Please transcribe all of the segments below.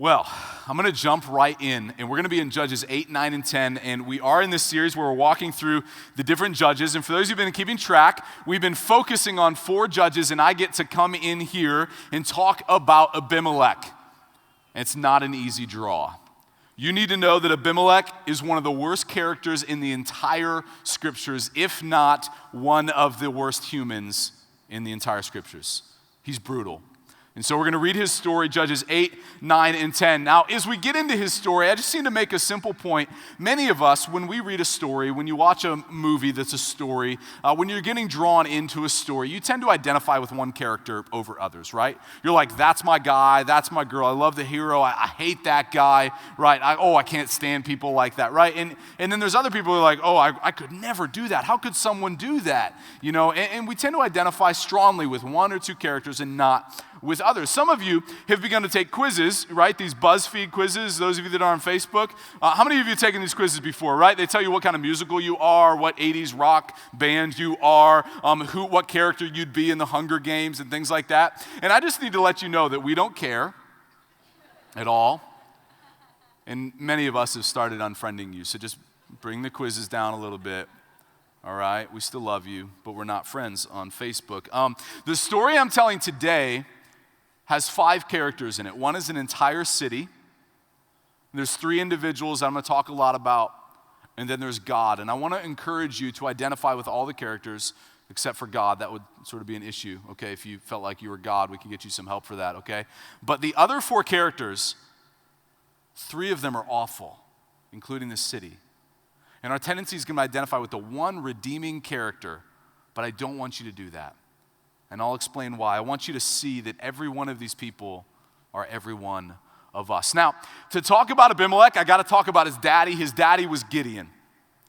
Well, I'm going to jump right in, and we're going to be in Judges 8, 9, and 10, and we are in this series where we're walking through the different judges, and for those who've been keeping track, we've been focusing on 4 judges, and I get to come in here and talk about Abimelech. It's not an easy draw. You need to know that Abimelech is one of the worst characters in the entire scriptures, if not one of the worst humans in the entire scriptures. He's brutal. And so we're going to read his story, Judges 8, 9, and 10. Now, as we get into his story, I just need to make a simple point. Many of us, when we read a story, when you watch a movie that's a story, when you're getting drawn into a story, you tend to identify with one character over others, right? You're like, that's my guy, that's my girl, I love the hero, I hate that guy, right? I can't stand people like that, right? And then there's other people who are like, I could never do that. How could someone do that? You know, and we tend to identify strongly with one or two characters and not with others. Some of you have begun to take quizzes, right? These BuzzFeed quizzes, those of you that are on Facebook. How many of you have taken these quizzes before, right? They tell you what kind of musical you are, what 80s rock band you are, what character you'd be in the Hunger Games and things like that. And I just need to let you know that we don't care at all. And many of us have started unfriending you, so just bring the quizzes down a little bit. All right, we still love you, but we're not friends on Facebook. The story I'm telling today has 5 characters in it. One is an entire city. There's 3 individuals I'm going to talk a lot about, and then there's God. And I want to encourage you to identify with all the characters except for God. That would sort of be an issue, okay? If you felt like you were God, we could get you some help for that, okay? But the other 4 characters, 3 of them are awful, including the city. And our tendency is going to identify with the one redeeming character, but I don't want you to do that. And I'll explain why. I want you to see that every one of these people are every one of us. Now, to talk about Abimelech, I got to talk about his daddy. His daddy was Gideon.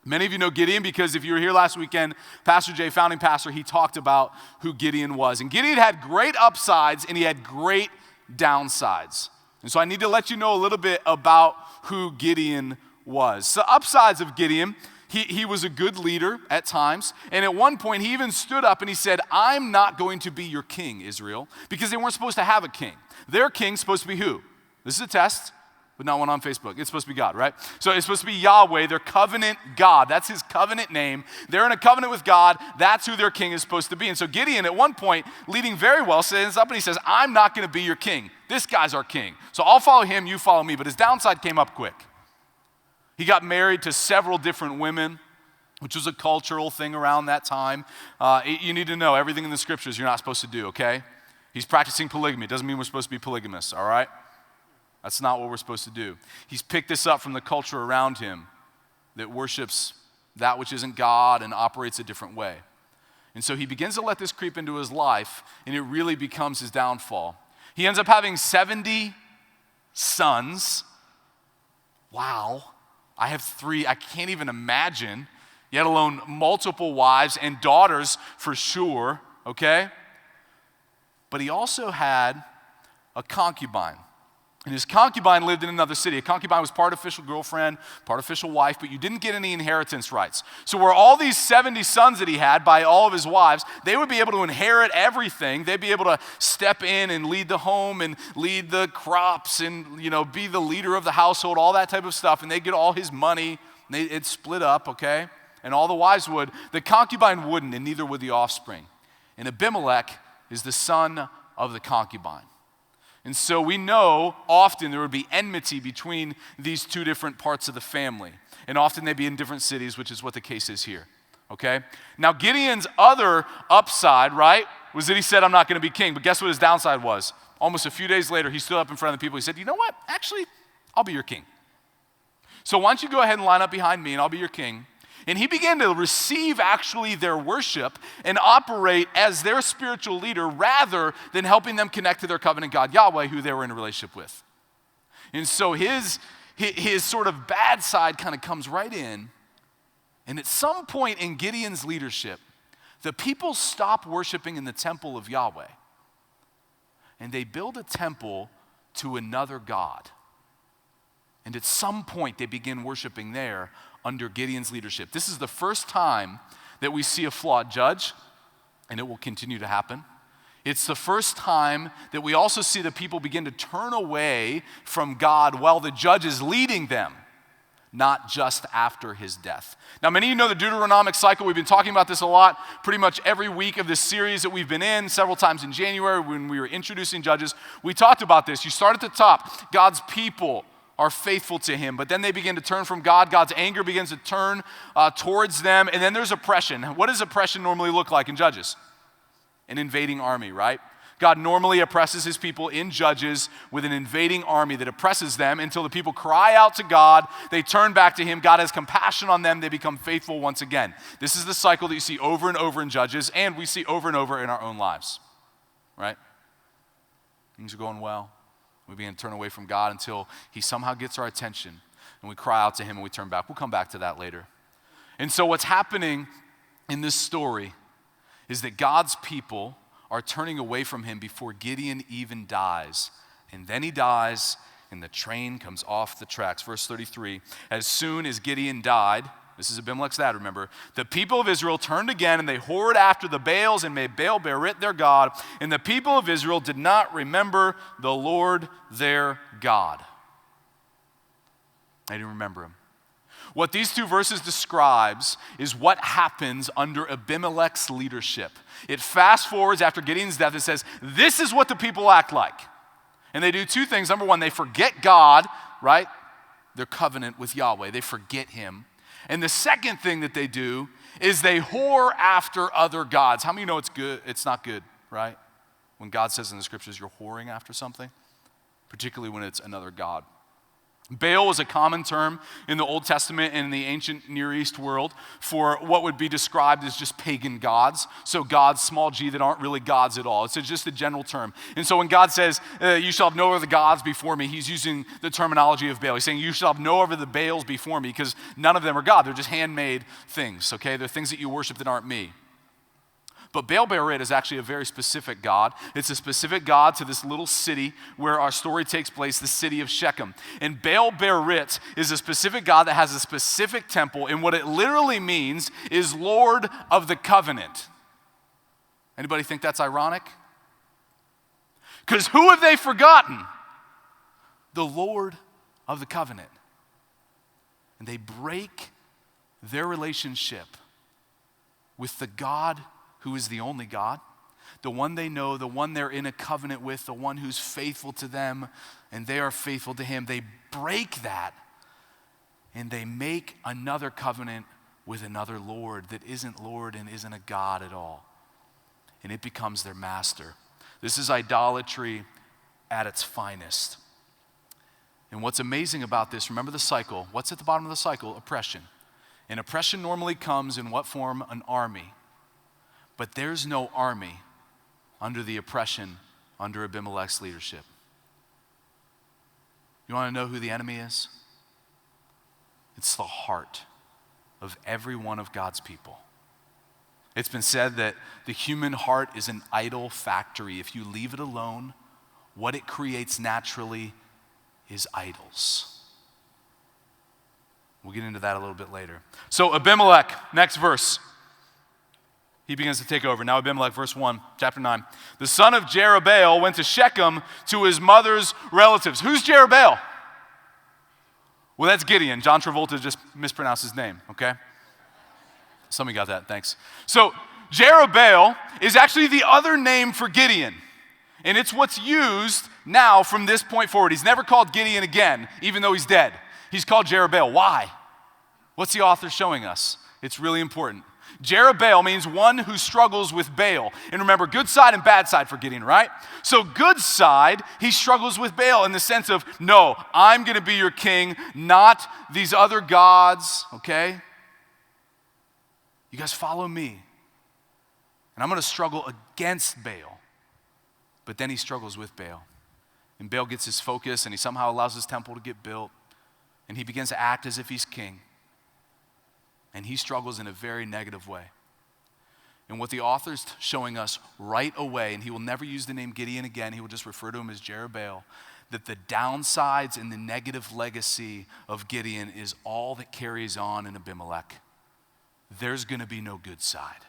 Many of you know Gideon because if you were here last weekend, Pastor Jay, founding pastor, he talked about who Gideon was. And Gideon had great upsides and he had great downsides. And so I need to let you know a little bit about who Gideon was. So upsides of Gideon, he was a good leader at times, and at one point he even stood up and he said, I'm not going to be your king, Israel, because they weren't supposed to have a king. Their king's supposed to be who? This is a test, but not one on Facebook. It's supposed to be God, right? So it's supposed to be Yahweh, their covenant God. That's his covenant name. They're in a covenant with God. That's who their king is supposed to be. And so Gideon, at one point, leading very well, stands up and he says, I'm not going to be your king. This guy's our king. So I'll follow him, you follow me. But his downside came up quick. He got married to several different women, which was a cultural thing around that time. You need to know everything in the scriptures you're not supposed to do, okay? He's practicing polygamy. Doesn't mean we're supposed to be polygamous, all right? That's not what we're supposed to do. He's picked this up from the culture around him that worships that which isn't God and operates a different way. And so he begins to let this creep into his life, and it really becomes his downfall. He ends up having 70 sons. Wow. I have 3, I can't even imagine, yet alone multiple wives and daughters for sure, okay? But he also had a concubine. And his concubine lived in another city. A concubine was part official girlfriend, part official wife, but you didn't get any inheritance rights. So where all these 70 sons that he had by all of his wives, they would be able to inherit everything. They'd be able to step in and lead the home and lead the crops and, be the leader of the household, all that type of stuff. And they'd get all his money. It'd split up, okay? And all the wives would. The concubine wouldn't, and neither would the offspring. And Abimelech is the son of the concubine. And so we know often there would be enmity between these 2 different parts of the family. And often they'd be in different cities, which is what the case is here. Okay? Now Gideon's other upside, right, was that he said, I'm not going to be king. But guess what his downside was? Almost a few days later, he stood up in front of the people. He said, you know what? Actually, I'll be your king. So why don't you go ahead and line up behind me and I'll be your king. And he began to receive actually their worship and operate as their spiritual leader rather than helping them connect to their covenant God, Yahweh, who they were in a relationship with. And so his sort of bad side kind of comes right in. And at some point in Gideon's leadership, the people stop worshiping in the temple of Yahweh. And they build a temple to another God. And at some point they begin worshiping there under Gideon's leadership. This is the first time that we see a flawed judge, and it will continue to happen. It's the first time that we also see the people begin to turn away from God while the judge is leading them, not just after his death. Now, many of you know the Deuteronomic cycle. We've been talking about this a lot pretty much every week of this series that we've been in, several times in January when we were introducing Judges. We talked about this. You start at the top. God's people are faithful to him, but then they begin to turn from God. God's anger begins to turn towards them, and then there's oppression. What does oppression normally look like in Judges? An invading army, right? God normally oppresses his people in Judges with an invading army that oppresses them until the people cry out to God. They turn back to him. God has compassion on them. They become faithful once again. This is the cycle that you see over and over in Judges, and we see over and over in our own lives, right? Things are going well. We begin to turn away from God until he somehow gets our attention, and we cry out to him and we turn back. We'll come back to that later. And so what's happening in this story is that God's people are turning away from him before Gideon even dies. And then he dies, and the train comes off the tracks. Verse 33, as soon as Gideon died, this is Abimelech's dad, remember, the people of Israel turned again, and they whored after the Baals and made Baal Berit their god. And the people of Israel did not remember the Lord their God. They didn't remember him. What these two verses describes is what happens under Abimelech's leadership. It fast forwards after Gideon's death. It says, this is what the people act like. And they do two things. Number one, they forget God, right? Their covenant with Yahweh. They forget him. And the second thing that they do is they whore after other gods. How many know it's good? It's not good, right? When God says in the scriptures you're whoring after something, particularly when it's another god. Baal was a common term in the Old Testament and in the ancient Near East world for what would be described as just pagan gods. So gods, small g, that aren't really gods at all. It's just a general term. And so when God says, you shall have no other gods before me, he's using the terminology of Baal. He's saying, you shall have no other the Baals before me, because none of them are God. They're just handmade things, okay? They're things that you worship that aren't me. But Baal Berit is actually a very specific god. It's a specific god to this little city where our story takes place, the city of Shechem. And Baal Berit is a specific god that has a specific temple, and what it literally means is Lord of the Covenant. Anybody think that's ironic? Because who have they forgotten? The Lord of the Covenant. And they break their relationship with the God who is the only God, the one they know, the one they're in a covenant with, the one who's faithful to them, and they are faithful to him. They break that, and they make another covenant with another Lord that isn't Lord and isn't a God at all. And it becomes their master. This is idolatry at its finest. And what's amazing about this, remember the cycle. What's at the bottom of the cycle? Oppression. And oppression normally comes in what form? An army. But there's no army under the oppression under Abimelech's leadership. You want to know who the enemy is? It's the heart of every one of God's people. It's been said that the human heart is an idol factory. If you leave it alone, what it creates naturally is idols. We'll get into that a little bit later. So Abimelech, next verse. He begins to take over. Now Abimelech, verse 1, chapter 9. The son of Jerubbaal went to Shechem to his mother's relatives. Who's Jerubbaal? Well, that's Gideon. John Travolta just mispronounced his name, okay? Somebody got that, thanks. So Jerubbaal is actually the other name for Gideon. And it's what's used now from this point forward. He's never called Gideon again, even though he's dead. He's called Jerubbaal. Why? What's the author showing us? It's really important. Jerubbaal means one who struggles with Baal. And remember, good side and bad side for Gideon, right? So good side, he struggles with Baal in the sense of, no, I'm going to be your king, not these other gods, okay? You guys follow me. And I'm going to struggle against Baal. But then he struggles with Baal. And Baal gets his focus, and he somehow allows his temple to get built. And he begins to act as if he's king. And he struggles in a very negative way. And what the author's showing us right away, and he will never use the name Gideon again, he will just refer to him as Jerubbaal, that the downsides and the negative legacy of Gideon is all that carries on in Abimelech. There's going to be no good side.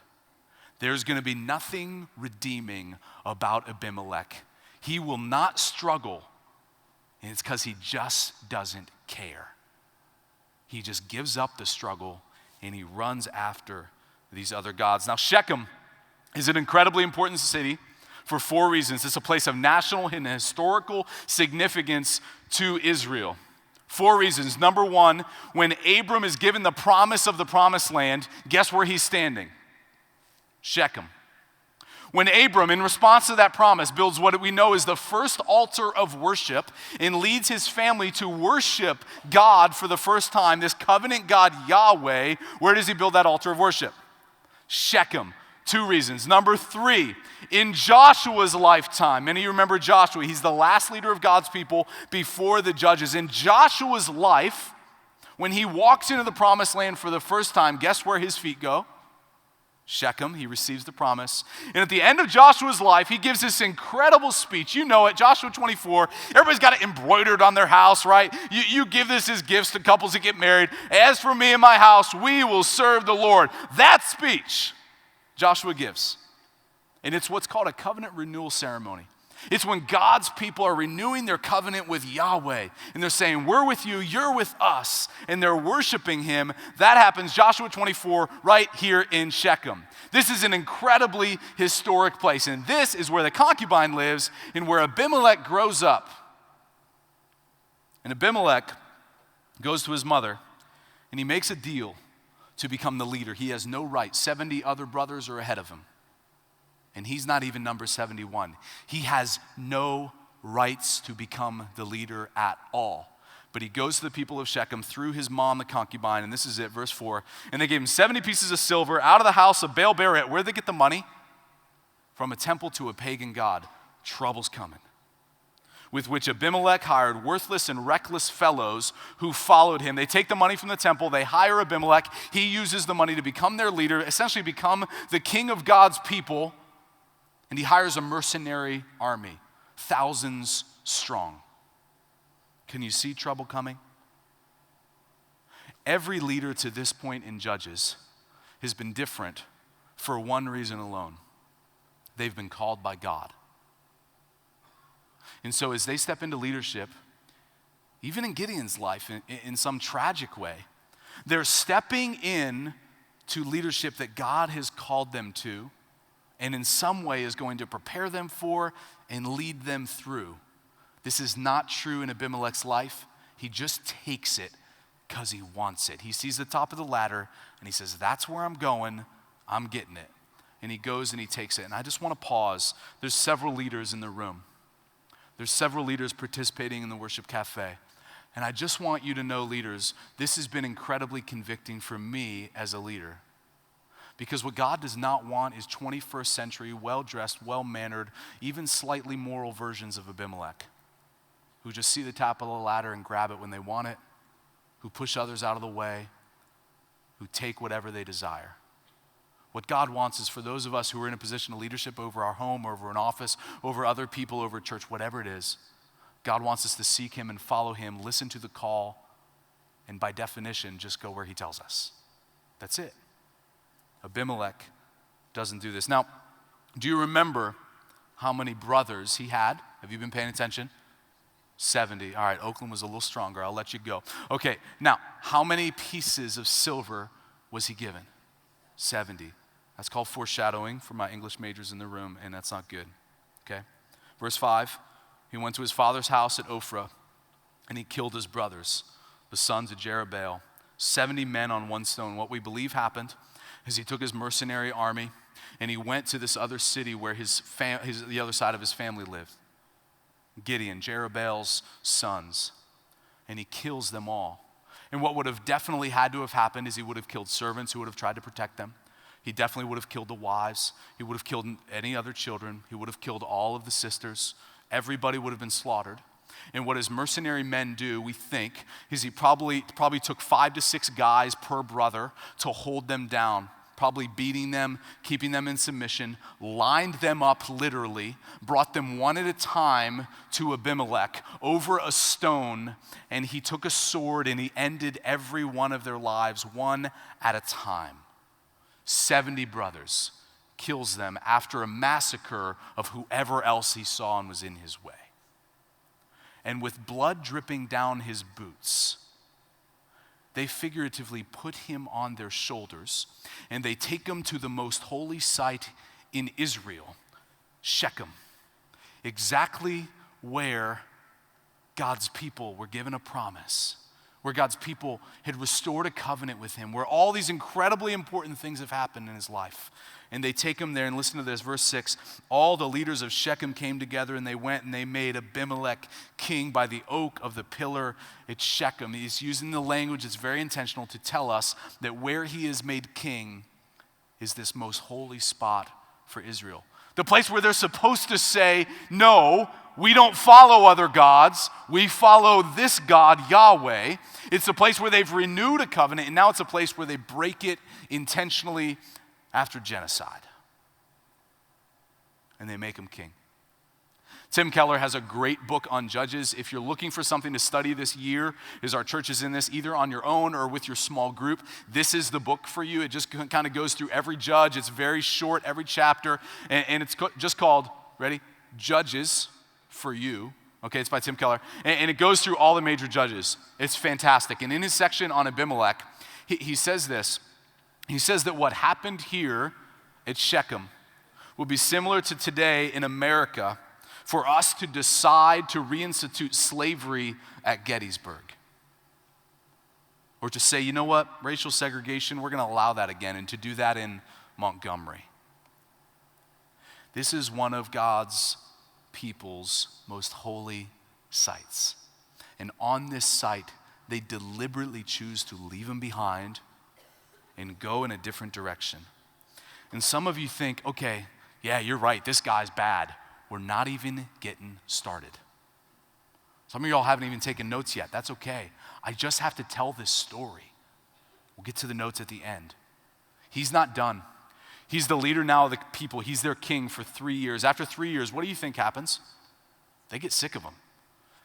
There's going to be nothing redeeming about Abimelech. He will not struggle, and it's because he just doesn't care. He just gives up the struggle, and he runs after these other gods. Now, Shechem is an incredibly important city for 4 reasons. It's a place of national and historical significance to Israel. 4 reasons. Number 1, when Abram is given the promise of the promised land, guess where he's standing? Shechem. When Abram, in response to that promise, builds what we know is the first altar of worship and leads his family to worship God for the first time, this covenant God Yahweh, where does he build that altar of worship? Shechem. 2 reasons. Number 3, in Joshua's lifetime, many of you remember Joshua, he's the last leader of God's people before the judges. In Joshua's life, when he walks into the promised land for the first time, guess where his feet go? Shechem. He receives the promise. And at the end of Joshua's life, he gives this incredible speech. You know it, Joshua 24. Everybody's got it embroidered on their house, right? You give this as gifts to couples that get married. As for me and my house, we will serve the Lord. That speech Joshua gives. And it's what's called a covenant renewal ceremony. It's when God's people are renewing their covenant with Yahweh. And they're saying, we're with you, you're with us. And they're worshiping him. That happens, Joshua 24, right here in Shechem. This is an incredibly historic place. And this is where the concubine lives and where Abimelech grows up. And Abimelech goes to his mother and he makes a deal to become the leader. He has no right. 70 other brothers are ahead of him. And he's not even number 71. He has no rights to become the leader at all. But he goes to the people of Shechem through his mom, the concubine, and this is it, verse 4. And they gave him 70 pieces of silver out of the house of Baal Bereth. Where'd they get the money? From a temple to a pagan god. Trouble's coming. With which Abimelech hired worthless and reckless fellows who followed him. They take the money from the temple, they hire Abimelech, he uses the money to become their leader, essentially become the king of God's people, and he hires a mercenary army, thousands strong. Can you see trouble coming? Every leader to this point in Judges has been different for one reason alone. They've been called by God. And so as they step into leadership, even in Gideon's life, in some tragic way, they're stepping in to leadership that God has called them to, and in some way is going to prepare them for and lead them through. This is not true in Abimelech's life. He just takes it because he wants it. He sees the top of the ladder, and he says, that's where I'm going, I'm getting it. And he goes and he takes it. And I just want to pause. There's several leaders in the room. There's several leaders participating in the Worship Cafe. And I just want you to know, leaders, this has been incredibly convicting for me as a leader. Because what God does not want is 21st century, well-dressed, well-mannered, even slightly moral versions of Abimelech, who just see the top of the ladder and grab it when they want it, who push others out of the way, who take whatever they desire. What God wants is for those of us who are in a position of leadership over our home, over an office, over other people, over a church, whatever it is, God wants us to seek him and follow him, listen to the call, and by definition, just go where he tells us. That's it. Abimelech doesn't do this. Now, do you remember how many brothers he had? Have you been paying attention? 70. All right, Oakland was a little stronger. I'll let you go. Okay, now, how many pieces of silver was he given? 70. That's called foreshadowing for my English majors in the room, and that's not good, okay? Verse 5, he went to his father's house at Ophrah, and he killed his brothers, the sons of Jerubbaal, 70 men on one stone. What we believe happened is he took his mercenary army, and he went to this other city where the other side of his family lived. Gideon, Jerubbaal's sons, and he kills them all. And what would have definitely had to have happened is he would have killed servants who would have tried to protect them. He definitely would have killed the wives. He would have killed any other children. He would have killed all of the sisters. Everybody would have been slaughtered. And what his mercenary men do, we think, is he probably took 5 to 6 guys per brother to hold them down, probably beating them, keeping them in submission, lined them up literally, brought them one at a time to Abimelech over a stone, and he took a sword and he ended every one of their lives one at a time. 70 brothers kills them after a massacre of whoever else he saw and was in his way. And with blood dripping down his boots, they figuratively put him on their shoulders, and they take him to the most holy site in Israel, Shechem, exactly where God's people were given a promise, where God's people had restored a covenant with him, where all these incredibly important things have happened in his life. And they take him there, and listen to this, verse 6. All the leaders of Shechem came together, and they went and they made Abimelech king by the oak of the pillar at Shechem. He's using the language that's very intentional to tell us that where he is made king is this most holy spot for Israel. The place where they're supposed to say, no, we don't follow other gods. We follow this God, Yahweh. It's a place where they've renewed a covenant, and now it's a place where they break it intentionally after genocide. And they make him king. Tim Keller has a great book on Judges. If you're looking for something to study this year, as our church is in this, either on your own or with your small group, this is the book for you. It just kind of goes through every judge. It's very short, every chapter, and it's just called, ready? Judges for You. Okay, it's by Tim Keller. And it goes through all the major judges. It's fantastic. And in his section on Abimelech, he says this. He says that what happened here at Shechem will be similar to today in America for us to decide to reinstitute slavery at Gettysburg. Or to say, you know what, racial segregation, we're going to allow that again, and to do that in Montgomery. This is one of God's people's most holy sites. And on this site, they deliberately choose to leave him behind and go in a different direction. And some of you think, okay, yeah, you're right, this guy's bad. We're not even getting started. Some of y'all haven't even taken notes yet. That's okay. I just have to tell this story. We'll get to the notes at the end. He's not done. He's the leader now of the people. He's their king for 3 years. After 3 years, what do you think happens? They get sick of him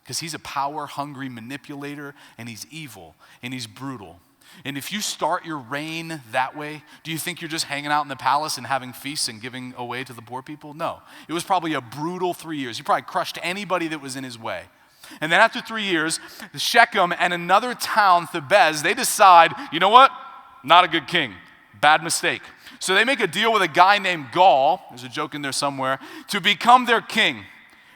because he's a power-hungry manipulator, and he's evil, and he's brutal. And if you start your reign that way, do you think you're just hanging out in the palace and having feasts and giving away to the poor people? No. It was probably a brutal 3 years. He probably crushed anybody that was in his way. And then after 3 years, Shechem and another town, Thebez, they decide, you know what? Not a good king. Bad mistake. So they make a deal with a guy named Gaul, there's a joke in there somewhere, to become their king.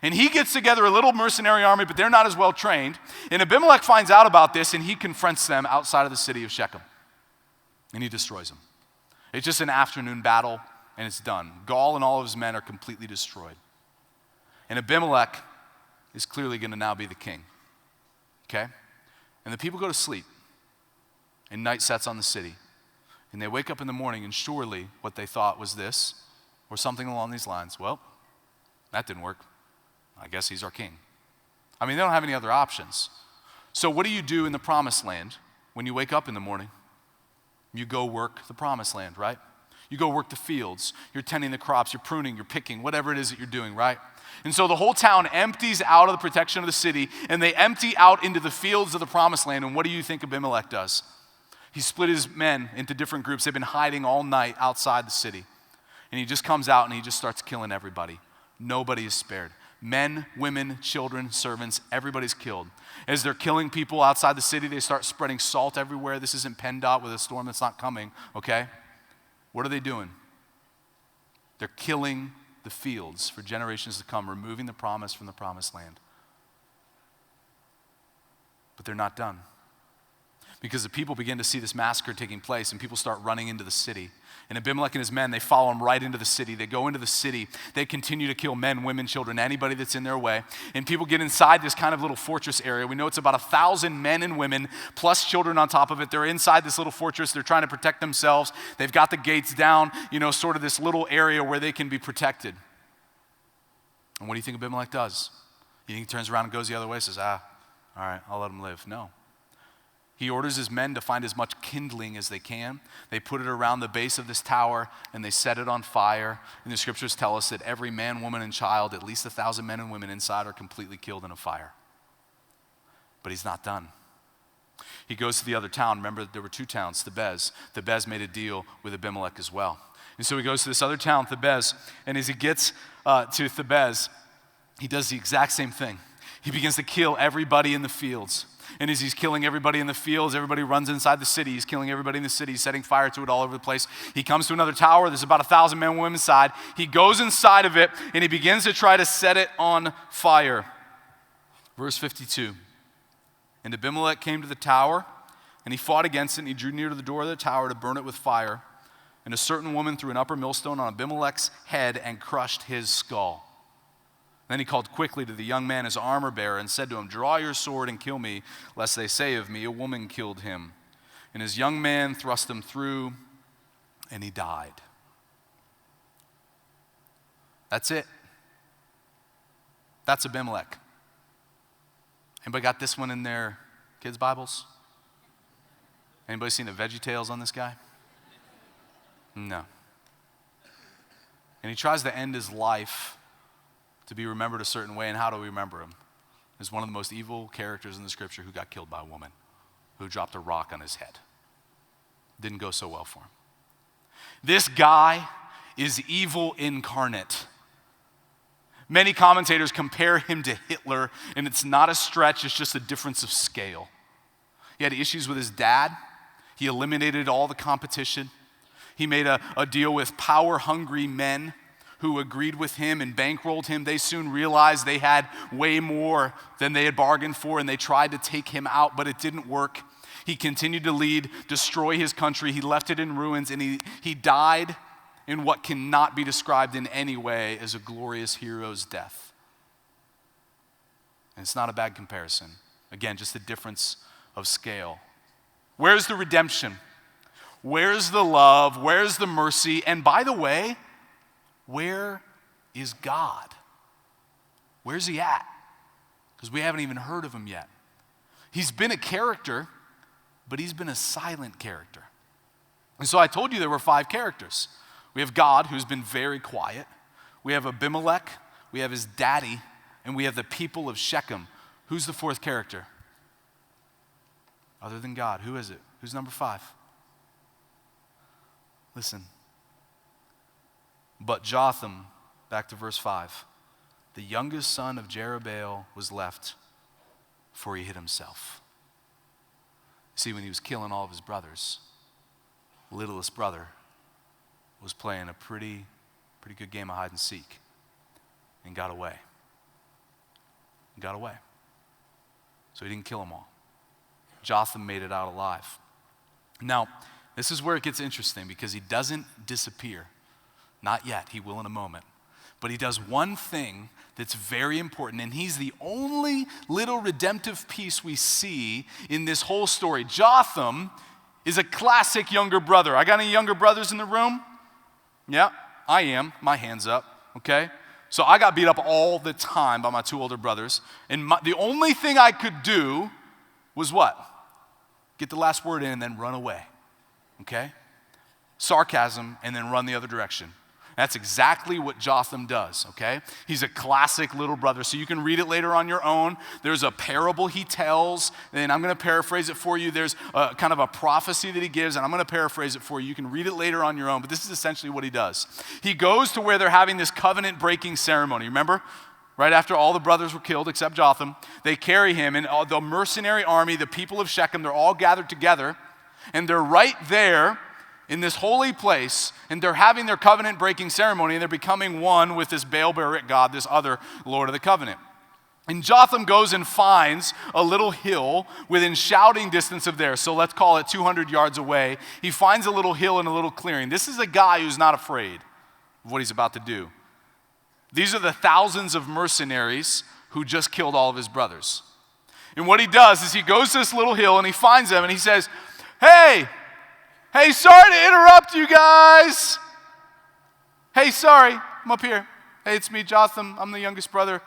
And he gets together a little mercenary army, but they're not as well trained. And Abimelech finds out about this, and he confronts them outside of the city of Shechem. And he destroys them. It's just an afternoon battle, and it's done. Gaul and all of his men are completely destroyed. And Abimelech is clearly going to now be the king. Okay? And the people go to sleep. And night sets on the city. And they wake up in the morning, and surely what they thought was this, or something along these lines. Well, that didn't work. I guess he's our king. I mean, they don't have any other options. So what do you do in the promised land when you wake up in the morning? You go work the promised land, right? You go work the fields. You're tending the crops. You're pruning. You're picking. Whatever it is that you're doing, right? And so the whole town empties out of the protection of the city, and they empty out into the fields of the promised land. And what do you think Abimelech does? He split his men into different groups. They've been hiding all night outside the city. And he just comes out and he just starts killing everybody. Nobody is spared. Men, women, children, servants, everybody's killed. As they're killing people outside the city, they start spreading salt everywhere. This isn't PennDOT with a storm that's not coming, okay? What are they doing? They're killing the fields for generations to come, removing the promise from the promised land. But they're not done. Because the people begin to see this massacre taking place, and people start running into the city. And Abimelech and his men, they follow him right into the city. They go into the city. They continue to kill men, women, children, anybody that's in their way. And people get inside this kind of little fortress area. We know it's about 1,000 men and women, plus children on top of it. They're inside this little fortress. They're trying to protect themselves. They've got the gates down, sort of this little area where they can be protected. And what do you think Abimelech does? You think he turns around and goes the other way and says, all right, I'll let him live? No. He orders his men to find as much kindling as they can. They put it around the base of this tower, and they set it on fire. And the scriptures tell us that every man, woman, and child, at least 1,000 men and women inside, are completely killed in a fire. But he's not done. He goes to the other town. Remember, there were 2 towns, Thebez. Thebez made a deal with Abimelech as well. And so he goes to this other town, Thebez, and as he gets to Thebez, he does the exact same thing. He begins to kill everybody in the fields. And as he's killing everybody in the fields, everybody runs inside the city. He's killing everybody in the city, setting fire to it all over the place. He comes to another tower. There's about 1,000 men and women inside. He goes inside of it, and he begins to try to set it on fire. Verse 52. And Abimelech came to the tower, and he fought against it, and he drew near to the door of the tower to burn it with fire. And a certain woman threw an upper millstone on Abimelech's head and crushed his skull. Then he called quickly to the young man, his armor bearer, and said to him, "Draw your sword and kill me, lest they say of me, a woman killed him." And his young man thrust him through, and he died. That's it. That's Abimelech. Anybody got this one in their kids' Bibles? Anybody seen the VeggieTales on this guy? No. And he tries to end his life to be remembered a certain way. And how do we remember him? He's one of the most evil characters in the scripture who got killed by a woman who dropped a rock on his head. Didn't go so well for him. This guy is evil incarnate. Many commentators compare him to Hitler, and it's not a stretch, it's just a difference of scale. He had issues with his dad. He eliminated all the competition. He made a deal with power-hungry men who agreed with him and bankrolled him. They soon realized they had way more than they had bargained for, and they tried to take him out, but it didn't work. He continued to lead, destroy his country. He left it in ruins, and he died in what cannot be described in any way as a glorious hero's death. And it's not a bad comparison. Again, just a difference of scale. Where's the redemption? Where's the love? Where's the mercy? And by the way, where is God? Where's he at? Because we haven't even heard of him yet. He's been a character, but he's been a silent character. And so I told you there were 5 characters. We have God, who's been very quiet. We have Abimelech. We have his daddy. And we have the people of Shechem. Who's the 4th character? Other than God, who is it? Who's number 5? Listen. But Jotham, back to verse 5, the youngest son of Jerubbaal was left, for he hid himself. See, when he was killing all of his brothers, the littlest brother was playing a pretty good game of hide and seek and got away. So he didn't kill them all. Jotham made it out alive. Now, this is where it gets interesting because he doesn't disappear. Not yet, he will in a moment. But he does one thing that's very important, and he's the only little redemptive piece we see in this whole story. Jotham is a classic younger brother. I got any younger brothers in the room? Yeah, I am. My hand's up, okay? So I got beat up all the time by my 2 older brothers, and the only thing I could do was what? Get the last word in and then run away, okay? Sarcasm and then run the other direction. That's exactly what Jotham does, okay? He's a classic little brother, so you can read it later on your own. There's a parable he tells, and I'm going to paraphrase it for you. There's a kind of a prophecy that he gives, and I'm going to paraphrase it for you. You can read it later on your own, but this is essentially what he does. He goes to where they're having this covenant-breaking ceremony, remember? Right after all the brothers were killed except Jotham, they carry him, and the mercenary army, the people of Shechem, they're all gathered together, and they're right there in this holy place, and they're having their covenant-breaking ceremony, and they're becoming one with this Baal-Berith god, this other Lord of the covenant. And Jotham goes and finds a little hill within shouting distance of there, so let's call it 200 yards away. He finds a little hill in a little clearing. This is a guy who's not afraid of what he's about to do. These are the thousands of mercenaries who just killed all of his brothers. And what he does is he goes to this little hill, and he finds them, and he says, Hey, sorry to interrupt you guys. Hey, sorry, I'm up here. Hey, it's me, Jotham. I'm the youngest brother.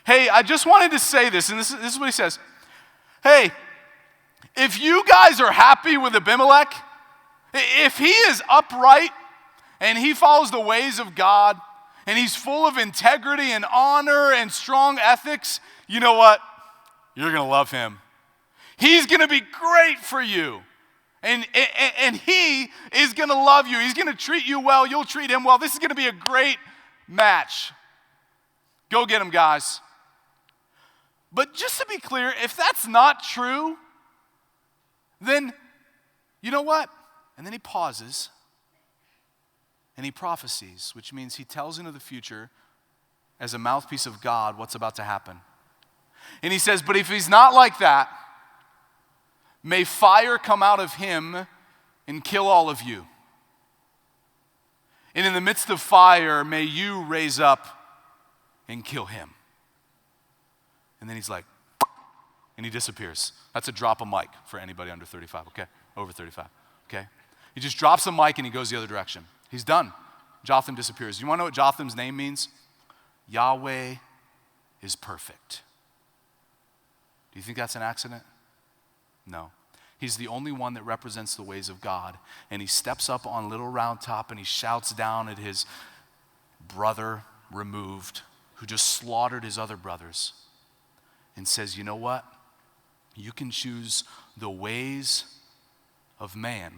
Hey, I just wanted to say this, and this is what he says. Hey, if you guys are happy with Abimelech, if he is upright and he follows the ways of God, and he's full of integrity and honor and strong ethics, you know what? You're going to love him. He's going to be great for you. And he is going to love you. He's going to treat you well. You'll treat him well. This is going to be a great match. Go get him, guys. But just to be clear, if that's not true, then you know what? And then he pauses and he prophesies, which means he tells into the future as a mouthpiece of God what's about to happen. And he says, but if he's not like that, may fire come out of him and kill all of you. And in the midst of fire, may you raise up and kill him. And then he's like, and he disappears. That's a drop of mic for anybody under 35, okay? Over 35, okay? He just drops the mic and he goes the other direction. He's done. Jotham disappears. You want to know what Jotham's name means? Yahweh is perfect. Do you think that's an accident? No. He's the only one that represents the ways of God. And he steps up on Little Round Top and he shouts down at his brother removed, who just slaughtered his other brothers, and says, you know what? You can choose the ways of man,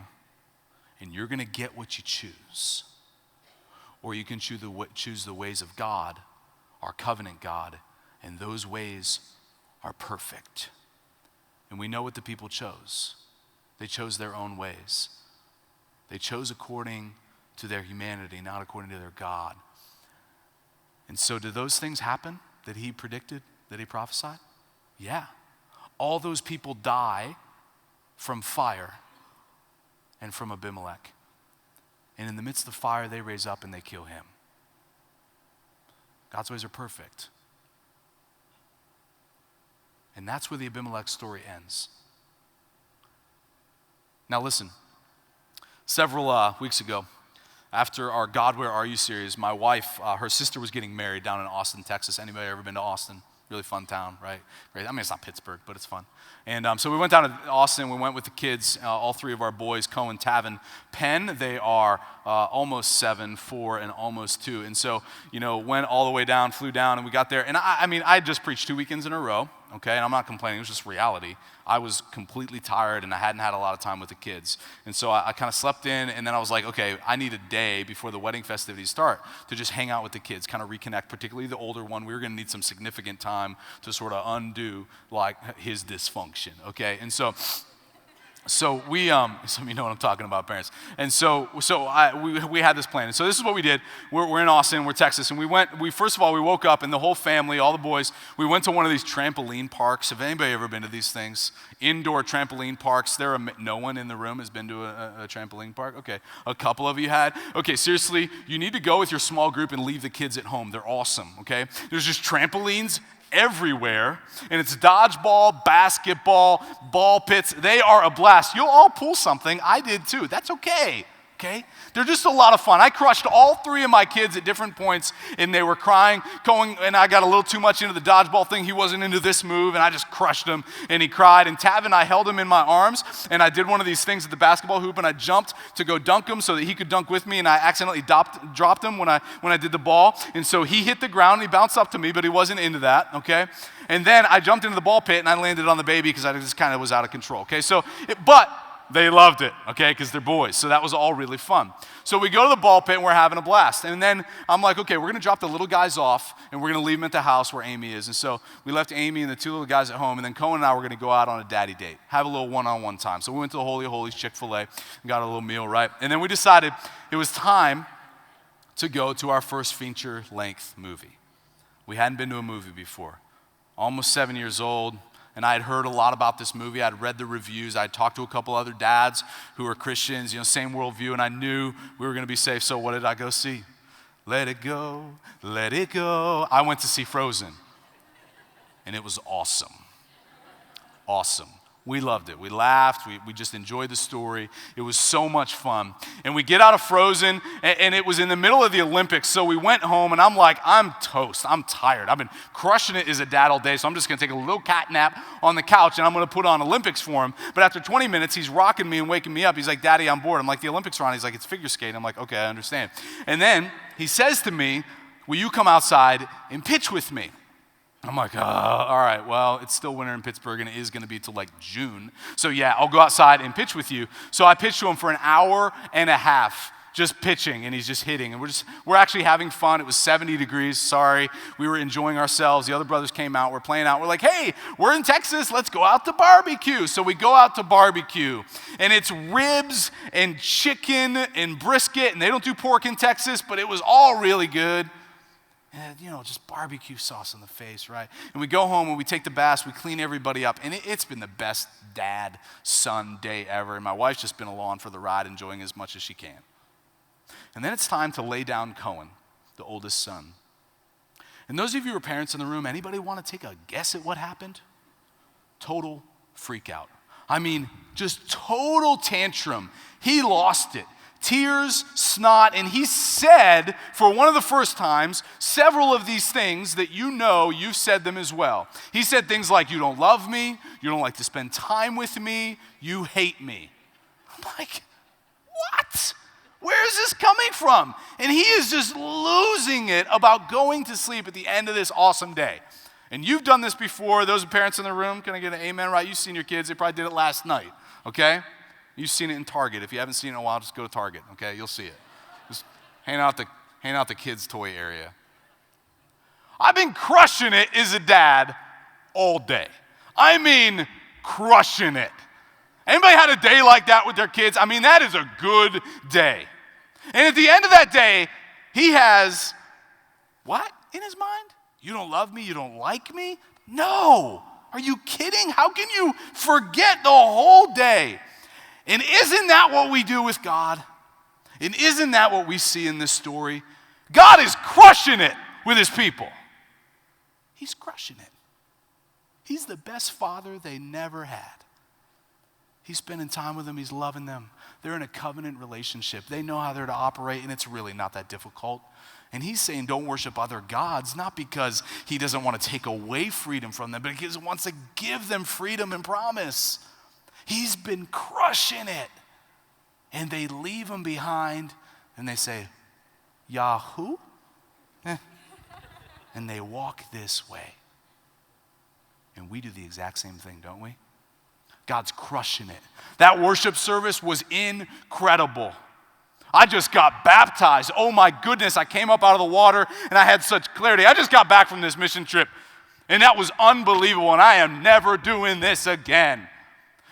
and you're going to get what you choose. Or you can choose the ways of God, our covenant God, and those ways are perfect. And we know what the people chose. They chose their own ways. They chose according to their humanity, not according to their God. And so did those things happen that he predicted, that he prophesied? Yeah. All those people die from fire and from Abimelech. And in the midst of fire, they raise up and they kill him. God's ways are perfect. And that's where the Abimelech story ends. Now listen, several weeks ago, after our God, Where Are You series, my wife, her sister was getting married down in Austin, Texas. Anybody ever been to Austin? Really fun town, right? Great. I mean, it's not Pittsburgh, but it's fun. And so we went down to Austin. We went with the kids, all three of our boys, Cohen, Tavin, Penn. They are almost 7, 4, and almost 2. And so, went all the way down, flew down, and we got there. And I mean, I had just preached 2 weekends in a row, okay? And I'm not complaining. It was just reality. I was completely tired, and I hadn't had a lot of time with the kids. And so I kind of slept in, and then I was like, okay, I need a day before the wedding festivities start to just hang out with the kids, kind of reconnect, particularly the older one. We were going to need some significant time to sort of undo, his dysfunction, okay? And so we, some of you know what I'm talking about, parents. And so we had this plan. And so this is what we did. We're in Austin, we're Texas, and first of all, we woke up and the whole family, all the boys, we went to one of these trampoline parks. Have anybody ever been to these things? Indoor trampoline parks. No one in the room has been to a trampoline park? Okay, a couple of you had. Okay, seriously, you need to go with your small group and leave the kids at home. They're awesome, okay? There's just trampolines everywhere, and it's dodgeball, basketball, ball pits. They are a blast. You'll all pull something. I did too. That's okay. They're just a lot of fun. I crushed all 3 of my kids at different points, and they were crying, and I got a little too much into the dodgeball thing. He wasn't into this move, and I just crushed him, and he cried. And Tavin, I held him in my arms, and I did one of these things at the basketball hoop, and I jumped to go dunk him so that he could dunk with me, and I accidentally dropped him when I did the ball. And so he hit the ground, and he bounced up to me, but he wasn't into that, okay? And then I jumped into the ball pit, and I landed on the baby because I just kind of was out of control, okay? But they loved it, okay, because they're boys. So that was all really fun. So we go to the ball pit, and we're having a blast. And then I'm like, okay, we're going to drop the little guys off, and we're going to leave them at the house where Amy is. And so we left Amy and the 2 little guys at home, and then Cohen and I were going to go out on a daddy date, have a little one-on-one time. So we went to the Holy of Holies, Chick-fil-A, and got a little meal, right? And then we decided it was time to go to our first feature-length movie. We hadn't been to a movie before. Almost 7 years old. And I had heard a lot about this movie. I'd read the reviews. I'd talked to a couple other dads who were Christians, same worldview, and I knew we were going to be safe. So what did I go see? Let it go, let it go. I went to see Frozen, and it was awesome. Awesome. We loved it. We laughed. We just enjoyed the story. It was so much fun. And we get out of Frozen, and it was in the middle of the Olympics, so we went home, and I'm like, I'm toast. I'm tired. I've been crushing it as a dad all day, so I'm just going to take a little cat nap on the couch, and I'm going to put on Olympics for him. But after 20 minutes, he's rocking me and waking me up. He's like, Daddy, I'm bored. I'm like, the Olympics are on. He's like, it's figure skating. I'm like, okay, I understand. And then he says to me, will you come outside and pitch with me? I'm like, all right, well, it's still winter in Pittsburgh, and it is going to be till like June. So yeah, I'll go outside and pitch with you. So I pitched to him for an hour and a half, just pitching, and he's just hitting. And we're actually having fun. It was 70 degrees, sorry. We were enjoying ourselves. The other brothers came out, we're playing out. We're like, hey, we're in Texas, let's go out to barbecue. So we go out to barbecue, and it's ribs and chicken and brisket, and they don't do pork in Texas, but it was all really good. And, just barbecue sauce on the face, right? And we go home and we take the baths, we clean everybody up, and it's been the best dad-son day ever. And my wife's just been along for the ride, enjoying as much as she can. And then it's time to lay down Cohen, the oldest son. And those of you who are parents in the room, anybody want to take a guess at what happened? Total freak out. I mean, just total tantrum. He lost it. Tears, snot, and he said, for one of the first times, several of these things that you've said them as well. He said things like, you don't love me, you don't like to spend time with me, you hate me. I'm like, what? Where is this coming from? And he is just losing it about going to sleep at the end of this awesome day. And you've done this before. Those parents in the room, can I get an amen? Right? You've seen your kids. They probably did it last night, okay? You've seen it in Target. If you haven't seen it in a while, just go to Target, okay? You'll see it. Just hang out the kids' toy area. I've been crushing it as a dad all day. I mean, crushing it. Anybody had a day like that with their kids? I mean, that is a good day. And at the end of that day, he has, what in his mind? You don't love me? You don't like me? No. Are you kidding? How can you forget the whole day? And isn't that what we do with God? And isn't that what we see in this story? God is crushing it with his people. He's crushing it. He's the best father they never had. He's spending time with them. He's loving them. They're in a covenant relationship. They know how they're to operate, and it's really not that difficult. And he's saying don't worship other gods, not because he doesn't want to take away freedom from them, but because he wants to give them freedom and promise. He's been crushing it. And they leave him behind, and they say, Yahoo? And they walk this way. And we do the exact same thing, don't we? God's crushing it. That worship service was incredible. I just got baptized. Oh my goodness, I came up out of the water and I had such clarity. I just got back from this mission trip and that was unbelievable, and I am never doing this again.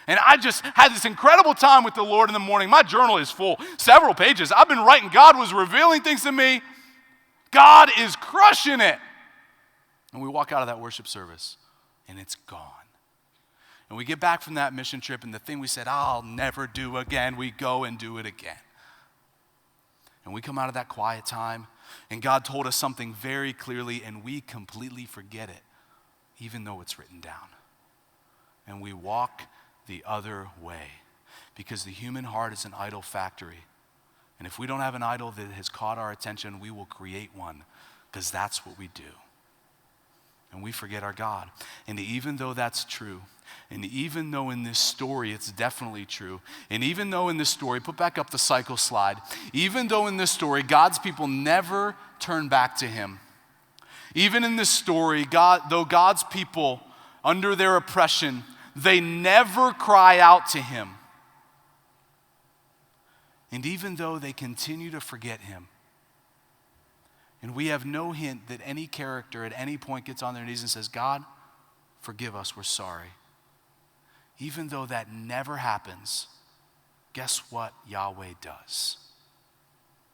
And I just had this incredible time with the Lord in the morning. My journal is full, several pages. I've been writing. God was revealing things to me. God is crushing it. And we walk out of that worship service and it's gone. And we get back from that mission trip, and the thing we said, I'll never do again, we go and do it again. And we come out of that quiet time, and God told us something very clearly, and we completely forget it, even though it's written down. And we walk the other way, because the human heart is an idol factory. And if we don't have an idol that has caught our attention, we will create one, because that's what we do. And we forget our God. And even though that's true, and even though in this story it's definitely true, and even though in this story, put back up the cycle slide, even though in this story God's people never turn back to him, even in this story, though God's people, under their oppression, they never cry out to him, and even though they continue to forget him, and we have no hint that any character at any point gets on their knees and says, God, forgive us, we're sorry. Even though that never happens, guess what Yahweh does?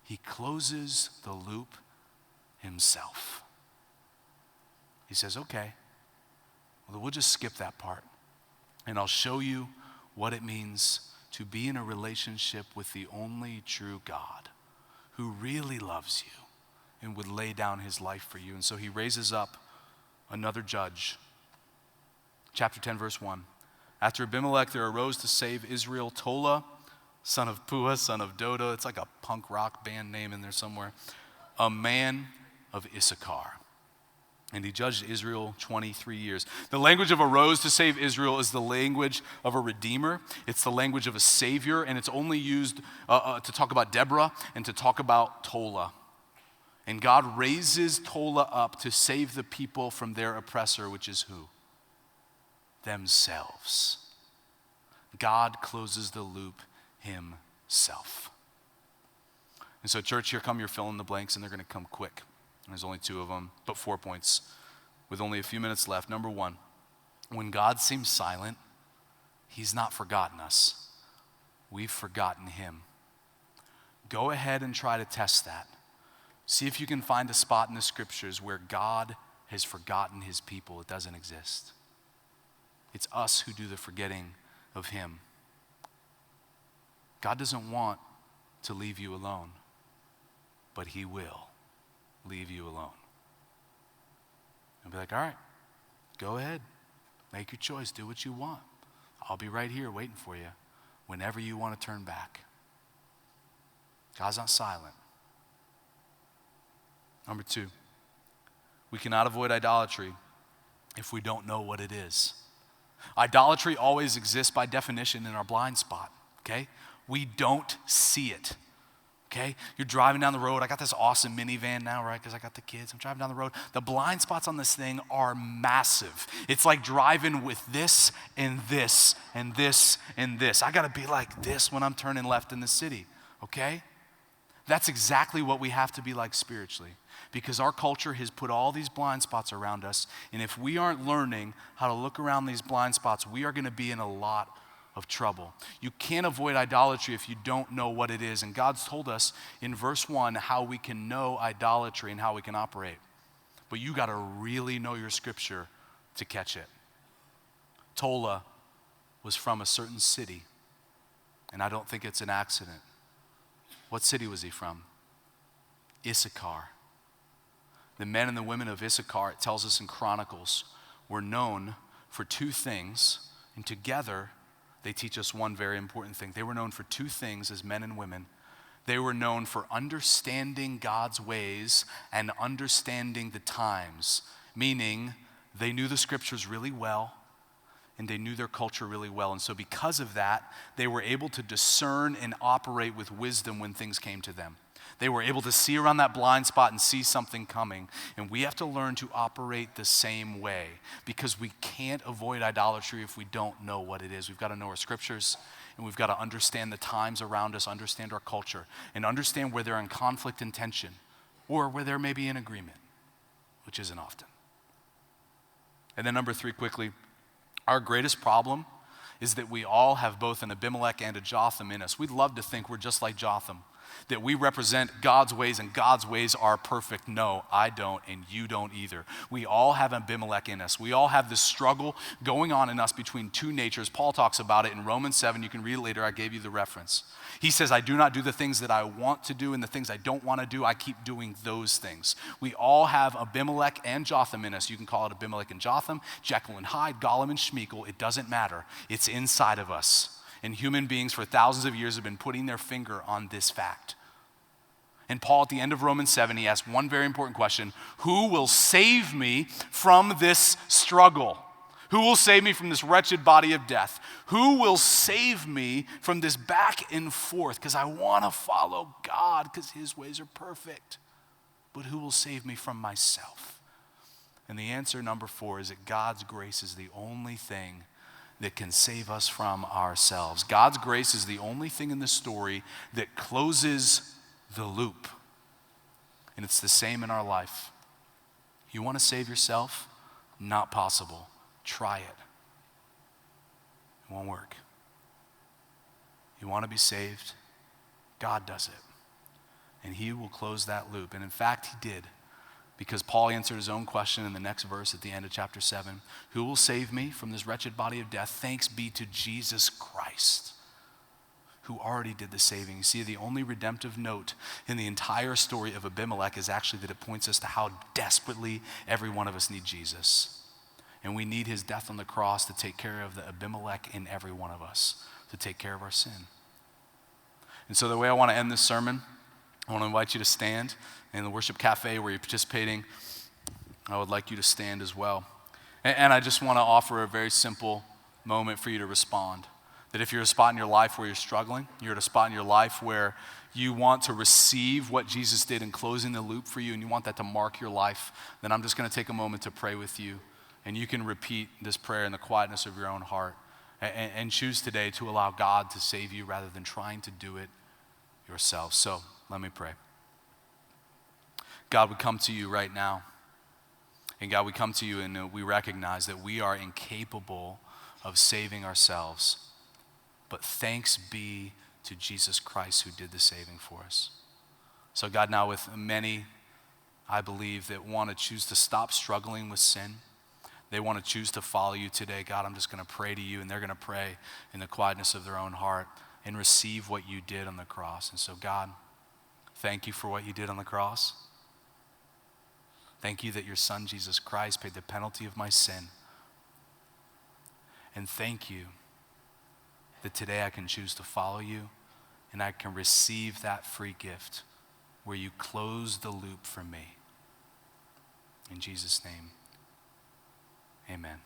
He closes the loop himself. He says, okay, well, we'll just skip that part, and I'll show you what it means to be in a relationship with the only true God who really loves you and would lay down his life for you. And so he raises up another judge. Chapter 10, verse 1. After Abimelech, there arose to save Israel Tola, son of Puah, son of Dodo. It's like a punk rock band name in there somewhere. A man of Issachar. And he judged Israel 23 years. The language of arose to save Israel is the language of a redeemer. It's the language of a savior, and it's only used to talk about Deborah and to talk about Tola. And God raises Tola up to save the people from their oppressor, which is who? Themselves. God closes the loop himself. And so, church, here come your fill in the blanks, and they're going to come quick. There's only 2 of them, but 4 points with only a few minutes left. Number 1, when God seems silent, he's not forgotten us. We've forgotten him. Go ahead and try to test that. See if you can find a spot in the scriptures where God has forgotten his people. It doesn't exist. It's us who do the forgetting of him. God doesn't want to leave you alone, but he will leave you alone. And be like, all right, go ahead. Make your choice. Do what you want. I'll be right here waiting for you whenever you want to turn back. God's not silent. Number 2, we cannot avoid idolatry if we don't know what it is. Idolatry always exists by definition in our blind spot, okay? We don't see it, okay? You're driving down the road. I got this awesome minivan now, right, because I got the kids. I'm driving down the road. The blind spots on this thing are massive. It's like driving with this and this and this and this. I got to be like this when I'm turning left in the city, okay? That's exactly what we have to be like spiritually, because our culture has put all these blind spots around us, and if we aren't learning how to look around these blind spots, we are going to be in a lot of trouble. You can't avoid idolatry if you don't know what it is, and God's told us in verse 1 how we can know idolatry and how we can operate. But you got to really know your scripture to catch it. Tola was from a certain city, and I don't think it's an accident. What city was he from? Issachar. The men and the women of Issachar, it tells us in Chronicles, were known for 2 things, and together they teach us one very important thing. They were known for 2 things as men and women. They were known for understanding God's ways and understanding the times, meaning they knew the scriptures really well, and they knew their culture really well. And so because of that, they were able to discern and operate with wisdom when things came to them. They were able to see around that blind spot and see something coming. And we have to learn to operate the same way, because we can't avoid idolatry if we don't know what it is. We've got to know our scriptures, and we've got to understand the times around us, understand our culture, and understand where they're in conflict and tension, or where there may be an agreement, which isn't often. And then number 3, quickly, our greatest problem is that we all have both an Abimelech and a Jotham in us. We'd love to think we're just like Jotham, that we represent God's ways and God's ways are perfect. No, I don't, and you don't either. We all have Abimelech in us. We all have this struggle going on in us between 2 natures. Paul talks about it in Romans 7. You can read it later. I gave you the reference. He says, I do not do the things that I want to do, and the things I don't want to do, I keep doing those things. We all have Abimelech and Jotham in us. You can call it Abimelech and Jotham, Jekyll and Hyde, Gollum and Schmeagol. It doesn't matter. It's inside of us. And human beings for thousands of years have been putting their finger on this fact. And Paul, at the end of Romans 7, he asks one very important question: who will save me from this struggle? Who will save me from this wretched body of death? Who will save me from this back and forth? Because I want to follow God, because his ways are perfect. But who will save me from myself? And the answer, number 4, is that God's grace is the only thing that can save us from ourselves. God's grace is the only thing in the story that closes the loop. And it's the same in our life. You want to save yourself? Not possible. Try it. It won't work. You want to be saved? God does it. And he will close that loop. And in fact, he did. Because Paul answered his own question in the next verse at the end of chapter 7. Who will save me from this wretched body of death? Thanks be to Jesus Christ, who already did the saving. You see, the only redemptive note in the entire story of Abimelech is actually that it points us to how desperately every one of us need Jesus. And we need his death on the cross to take care of the Abimelech in every one of us, to take care of our sin. And so the way I want to end this sermon, I want to invite you to stand. In the worship cafe where you're participating, I would like you to stand as well. And I just want to offer a very simple moment for you to respond. That if you're at a spot in your life where you're struggling, you're at a spot in your life where you want to receive what Jesus did in closing the loop for you and you want that to mark your life, then I'm just going to take a moment to pray with you. And you can repeat this prayer in the quietness of your own heart and choose today to allow God to save you rather than trying to do it yourself. So let me pray. God, we come to you right now. And God, we come to you and we recognize that we are incapable of saving ourselves. But thanks be to Jesus Christ who did the saving for us. So God, now with many, I believe, that want to choose to stop struggling with sin, they want to choose to follow you today. God, I'm just going to pray to you, and they're going to pray in the quietness of their own heart and receive what you did on the cross. And so God, thank you for what you did on the cross. Thank you that your son, Jesus Christ, paid the penalty of my sin. And thank you that today I can choose to follow you and I can receive that free gift where you close the loop for me. In Jesus' name, amen.